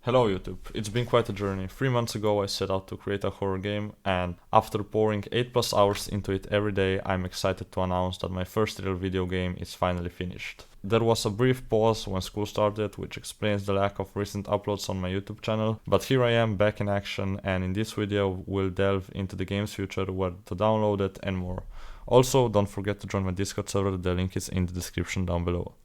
Hello YouTube, it's been quite a journey. 3 months ago I set out to create a horror game, and after pouring 8 plus hours into it every day, I'm excited to announce that my first real video game is finally finished. There was a brief pause when school started, which explains the lack of recent uploads on my YouTube channel, but here I am back in action, and in this video we'll delve into the game's future, where to download it and more. Also, don't forget to join my Discord server, the link is in the description down below.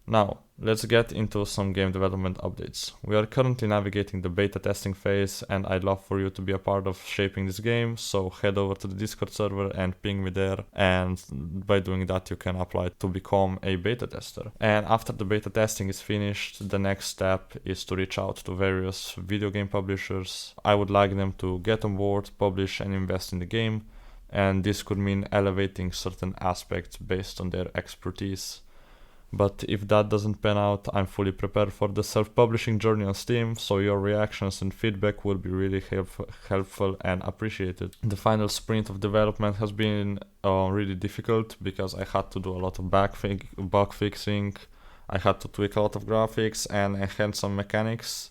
Now, let's get into some game development updates. We are currently navigating the beta testing phase, and I'd love for you to be a part of shaping this game, so head over to the Discord server and ping me there, and by doing that you can apply to become a beta tester. And after the beta testing is finished, the next step is to reach out to various video game publishers. I would like them to get on board, publish and invest in the game, and this could mean elevating certain aspects based on their expertise. But if that doesn't pan out, I'm fully prepared for the self-publishing journey on Steam, so your reactions and feedback will be really helpful and appreciated. The final sprint of development has been really difficult because I had to do a lot of bug fixing, I had to tweak a lot of graphics and enhance some mechanics.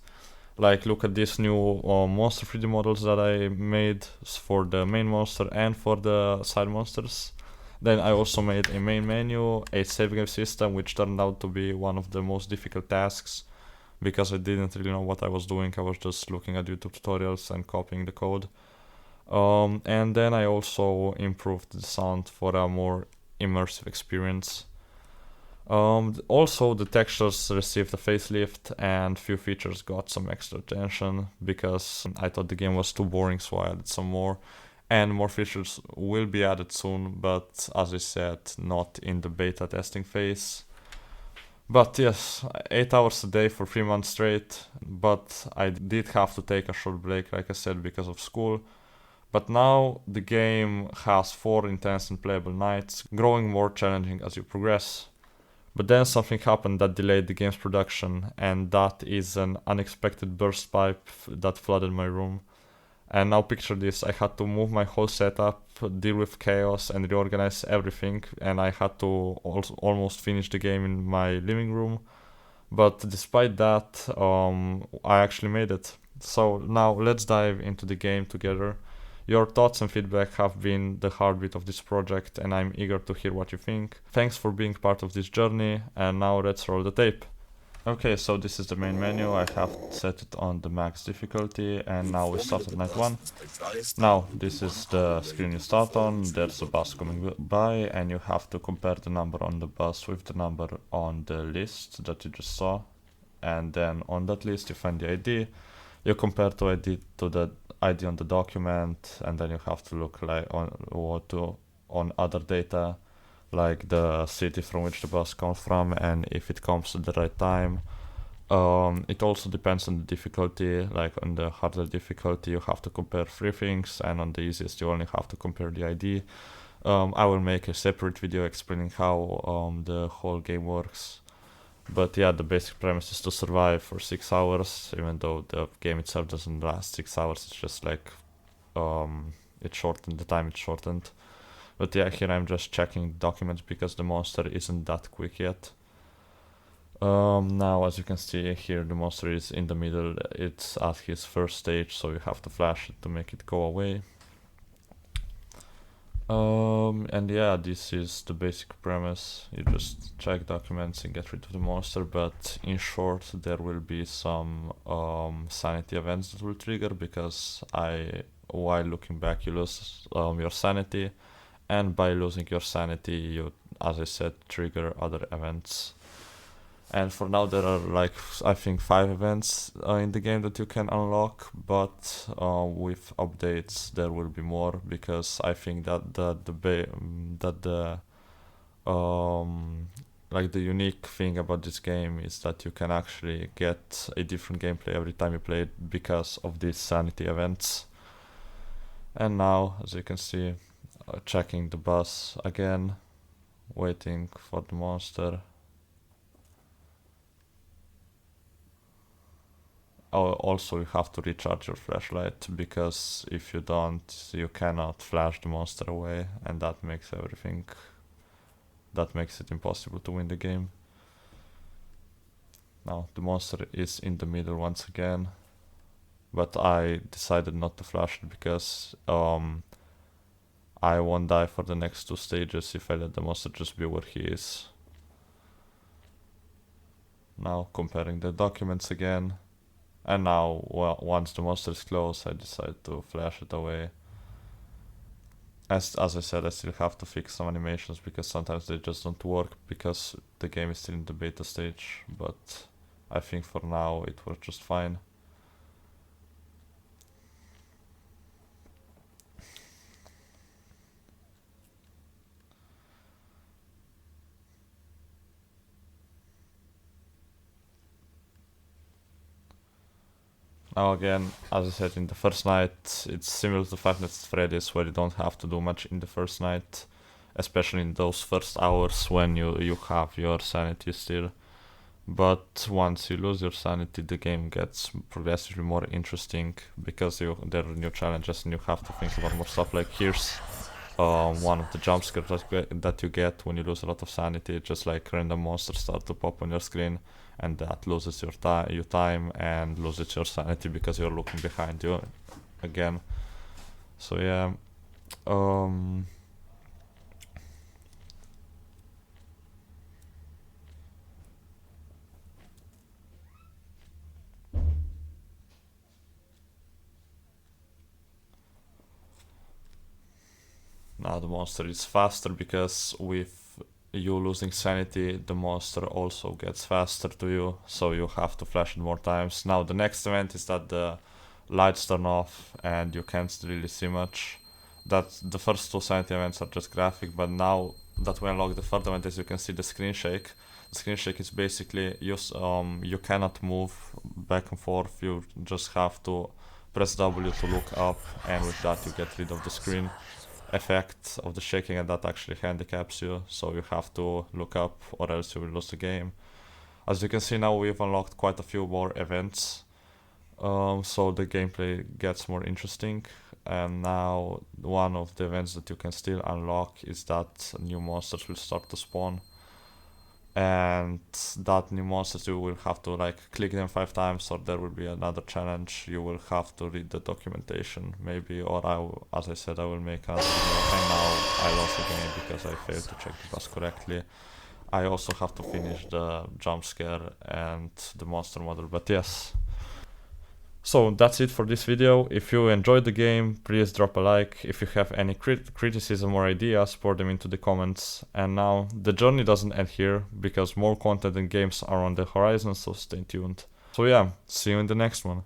Like, look at these new monster 3D models that I made for the main monster and for the side monsters. Then I also made a main menu, a save game system, which turned out to be one of the most difficult tasks because I didn't really know what I was doing. I was just looking at YouTube tutorials and copying the code. And then I also improved the sound for a more immersive experience. Also, the textures received a facelift and few features got some extra attention because I thought the game was too boring, so I added some more. And more features will be added soon, but as I said, not in the beta testing phase. But yes, 8 hours a day for 3 months straight, but I did have to take a short break, like I said, because of school. But now the game has 4 intense and playable nights, growing more challenging as you progress. But then something happened that delayed the game's production, and that is an unexpected burst pipe that flooded my room. And now picture this, I had to move my whole setup, deal with chaos and reorganize everything, and I had to also almost finish the game in my living room. But despite that, I actually made it. So now let's dive into the game together. Your thoughts and feedback have been the heartbeat of this project, and I'm eager to hear what you think. Thanks for being part of this journey, and now let's roll the tape. Okay, so this is the main menu. I have set it on the max difficulty, and now we start at night 1. Now, this is the screen you start on. There's a bus coming by, and you have to compare the number on the bus with the number on the list that you just saw. And then on that list you find the ID. You compare the ID on the document, and then you have to look like on other data, like the city from which the bus comes from and if it comes at the right time. It also depends on the difficulty. Like on the harder difficulty you have to compare 3 things, and on the easiest you only have to compare the ID. I will make a separate video explaining how the whole game works. But yeah, the basic premise is to survive for 6 hours, even though the game itself doesn't last 6 hours, it's just like it's shortened, the time is shortened. But yeah, here I'm just checking documents because the monster isn't that quick yet. Now, as you can see here, the monster is in the middle. It's at his first stage, so you have to flash it to make it go away. And yeah, this is the basic premise. You just check documents and get rid of the monster, but in short, there will be some sanity events that will trigger because while looking back, you lose your sanity. And by losing your sanity, you, as I said, trigger other events. And for now there are like, I think 5 events in the game that you can unlock, but with updates there will be more, because I think that like the unique thing about this game is that you can actually get a different gameplay every time you play it because of these sanity events. And now, as you can see, checking the bus again, waiting for the monster. Also, you have to recharge your flashlight, because if you don't, you cannot flash the monster away, and that makes it impossible to win the game. Now the monster is in the middle once again, but I decided not to flash it because I won't die for the next 2 stages if I let the monster just be where he is. Now comparing the documents again, and now once the monster is close I decide to flash it away. As I said, I still have to fix some animations because sometimes they just don't work because the game is still in the beta stage, but I think for now it works just fine. Now again, as I said, in the first night, it's similar to Five Nights at Freddy's, where you don't have to do much in the first night, especially in those first hours when you have your sanity still. But once you lose your sanity, the game gets progressively more interesting because there are new challenges and you have to think about more stuff. Like here's one of the jump scares that you get when you lose a lot of sanity, just like random monsters start to pop on your screen, and that loses your time and loses your sanity because you're looking behind you again. So yeah, now the monster is faster because with you losing sanity, the monster also gets faster to you, so you have to flash it more times. Now the next event is that the lights turn off and you can't really see much. That the first 2 sanity events are just graphic, but now that we unlock the third event, as you can see, the screen shake. The screen shake is basically you cannot move back and forth. You just have to press W to look up, and with that you get rid of the screen effect of the shaking, and that actually handicaps you, so you have to look up or else you will lose the game. As you can see, now we've unlocked quite a few more events, so the gameplay gets more interesting. And now one of the events that you can still unlock is that new monsters will start to spawn, and that new monsters you will have to like click them 5 times, or there will be another challenge. You will have to read the documentation maybe, or as I said, I will make another video. And now I lost the game because I failed to check the bus correctly. I also have to finish the jump scare and the monster model, but yes. So that's it for this video. If you enjoyed the game, please drop a like. If you have any criticism or ideas, pour them into the comments. And now, the journey doesn't end here, because more content and games are on the horizon, so stay tuned. So yeah, see you in the next one.